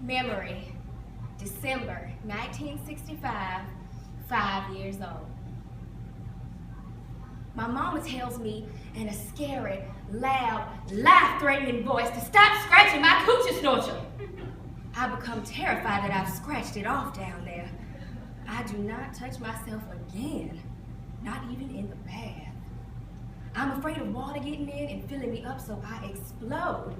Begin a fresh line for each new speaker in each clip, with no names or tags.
Memory, December 1965, 5 years old. My mama tells me in a scary, loud, life-threatening voice to stop scratching my Coochie Snorcher. I become terrified that I've scratched it off down there. I do not touch myself again, not even in the bath. I'm afraid of water getting in and filling me up so I explode.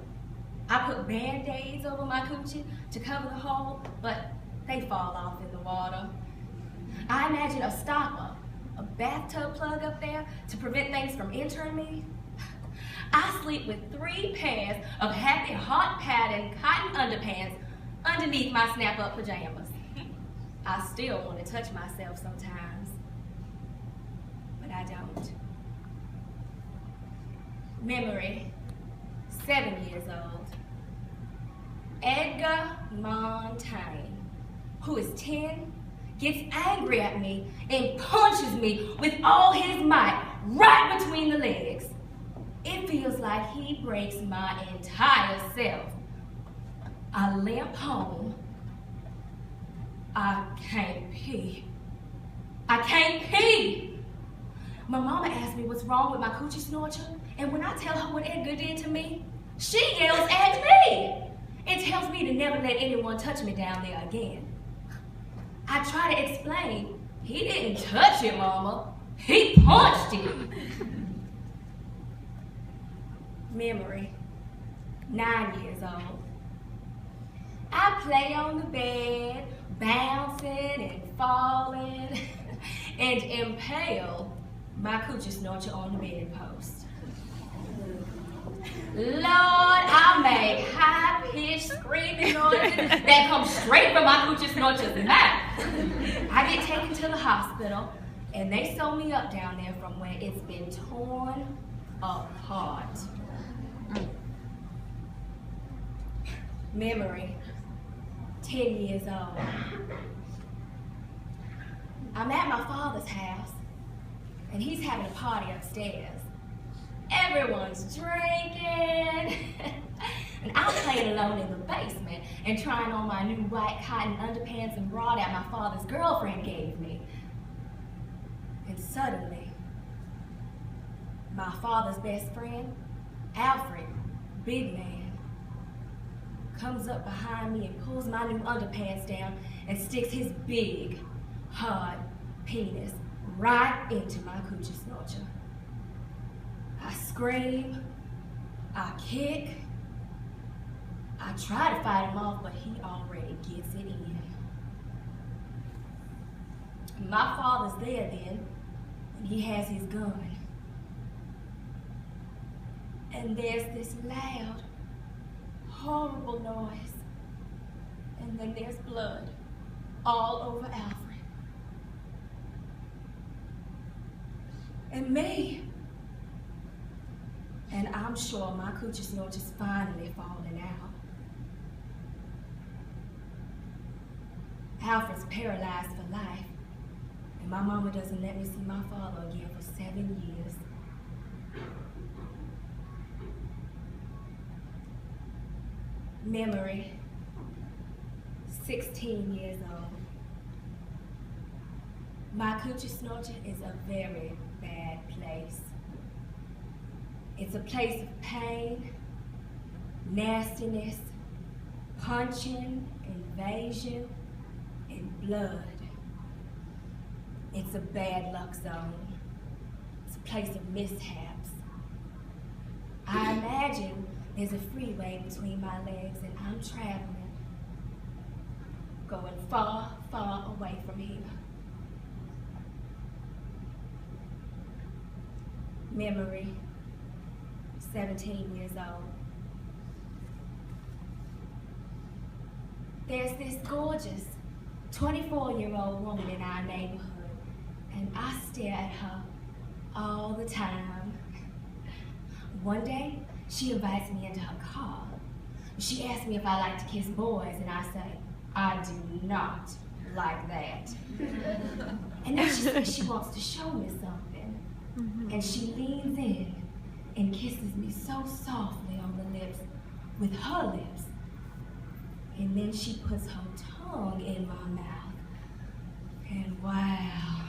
I put Band-Aids over my coochie to cover the hole, but they fall off in the water. I imagine a stopper, a bathtub plug up there to prevent things from entering me. I sleep with 3 pairs of happy, hot pattern cotton underpants underneath my snap-up pajamas. I still want to touch myself sometimes, but I don't. Memory, 7 years old. Edgar Montaigne, who is 10, gets angry at me and punches me with all his might right between the legs. It feels like he breaks my entire self. I limp home. I can't pee. I can't pee. My mama asked me what's wrong with my Coochie Snorcher, and when I tell her what Edgar did to me, she yells at me and tells me to never let anyone touch me down there again. I try to explain, he didn't touch it, Mama. He punched it. Memory, 9 years old. I play on the bed, bouncing and falling, and impale my Coochie Snorcher on the bedpost. Lord, I make high-pitched screaming noises that come straight from my Coochie Snorcher's mouth. I get taken to the hospital, and they sew me up down there from where it's been torn apart. Memory, 10 years old. I'm at my father's house, and he's having a party upstairs. Everyone's drinking, and I'm playing alone in the basement and trying on my new white cotton underpants and bra that my father's girlfriend gave me. And suddenly, my father's best friend, Alfred, big man, comes up behind me and pulls my new underpants down and sticks his big, hard penis right into my Coochie Snorcher. I scream, I kick, I try to fight him off, but he already gets it in. My father's there then, and he has his gun. And there's this loud, horrible noise, and then there's blood all over Alfred. And me. And I'm sure my Coochie Snorcher's finally falling out. Alfred's paralyzed for life, and my mama doesn't let me see my father again for 7 years. Memory, 16 years old. My Coochie Snorcher is a very bad place. It's a place of pain, nastiness, punching, invasion, and blood. It's a bad luck zone. It's a place of mishaps. I imagine there's a freeway between my legs and I'm traveling, going far, far away from here. Memory, 17 years old. There's this gorgeous 24-year-old woman in our neighborhood, and I stare at her all the time. One day, she invites me into her car. She asks me if I like to kiss boys, and I say, I do not like that. And then she says she wants to show me something. And she leans in and kisses me so softly on the lips with her lips. And then she puts her tongue in my mouth. And wow.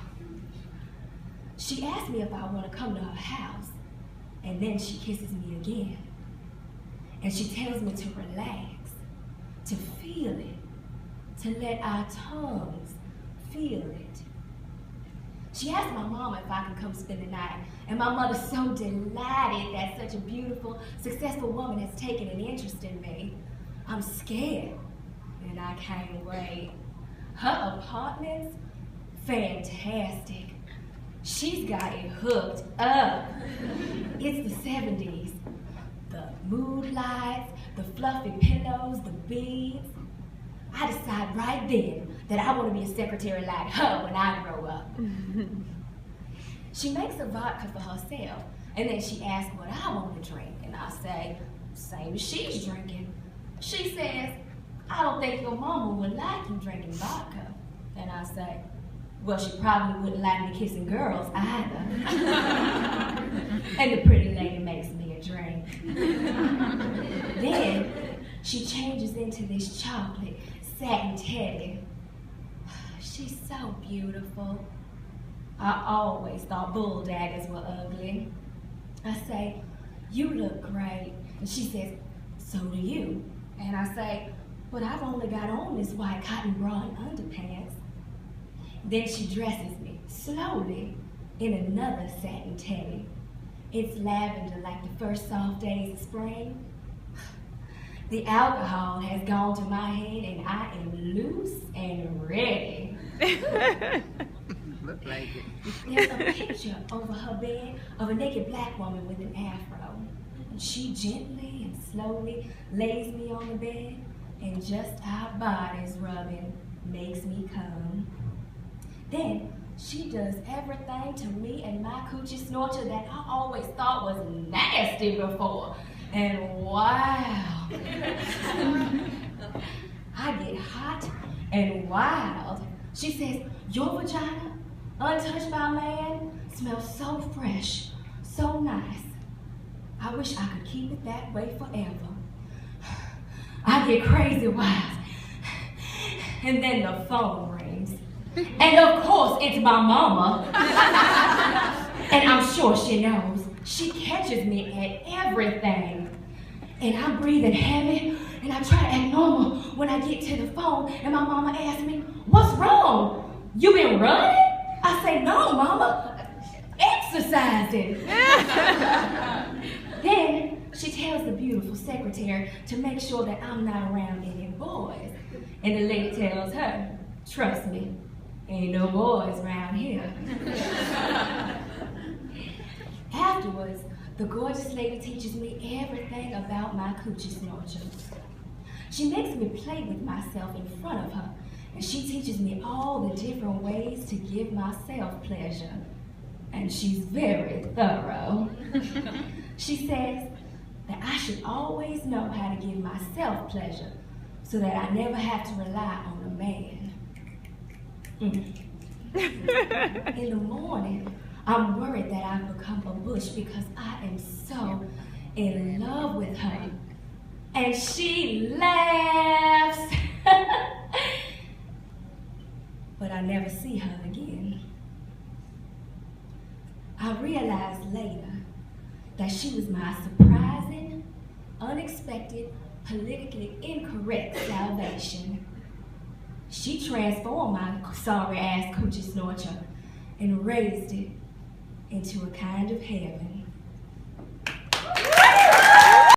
She asked me if I want to come to her house. And then she kisses me again. And she tells me to relax, to feel it, to let our tongues feel it. She asked my mom if I could come spend the night, and my mother's so delighted that such a beautiful, successful woman has taken an interest in me. I'm scared, and I can't wait. Her apartment's fantastic. She's got it hooked up. It's the 70s. The mood lights, the fluffy pillows, the beads. I decide right then that I want to be a secretary like her when I grow up. She makes a vodka for herself, and then she asks what I want to drink, and I say, same as she's drinking. She says, I don't think your mama would like you drinking vodka. And I say, well, she probably wouldn't like me kissing girls either. And the pretty lady makes me a drink. Then she changes into this chocolate satin teddy. She's so beautiful. I always thought bulldaggers were ugly. I say, you look great. And she says, so do you. And I say, but I've only got on this white cotton bra and underpants. Then she dresses me, slowly, in another satin teddy. It's lavender like the first soft days of spring. The alcohol has gone to my head and I am loose and ready.
Look like it.
There's a picture over her bed of a naked black woman with an afro. And she gently and slowly lays me on the bed, and just our bodies rubbing makes me come. Then she does everything to me and my Coochie Snorcher that I always thought was nasty before. And wow, I get hot and wild. She says, your vagina, untouched by man, smells so fresh, so nice. I wish I could keep it that way forever. I get crazy wild. And then the phone rings. And of course, it's my mama. And I'm sure she knows. She catches me at everything. And I'm breathing heavy, and I try to act normal when I get to the phone, and my mama asks me, what's wrong? You been running? I say, no, mama, exercising. Then she tells the beautiful secretary to make sure that I'm not around any boys. And the lady tells her, trust me, ain't no boys around here. Afterwards, the gorgeous lady teaches me everything about my Coochie Snorcher. She makes me play with myself in front of her, and she teaches me all the different ways to give myself pleasure. And she's very thorough. She says that I should always know how to give myself pleasure so that I never have to rely on a man. In the morning, I'm worried that I've become a bush because I am so in love with her. And she laughs. But I never see her again. I realized later that she was my surprising, unexpected, politically incorrect salvation. She transformed my sorry-ass Coochie Snorcher and raised it into a kind of heaven.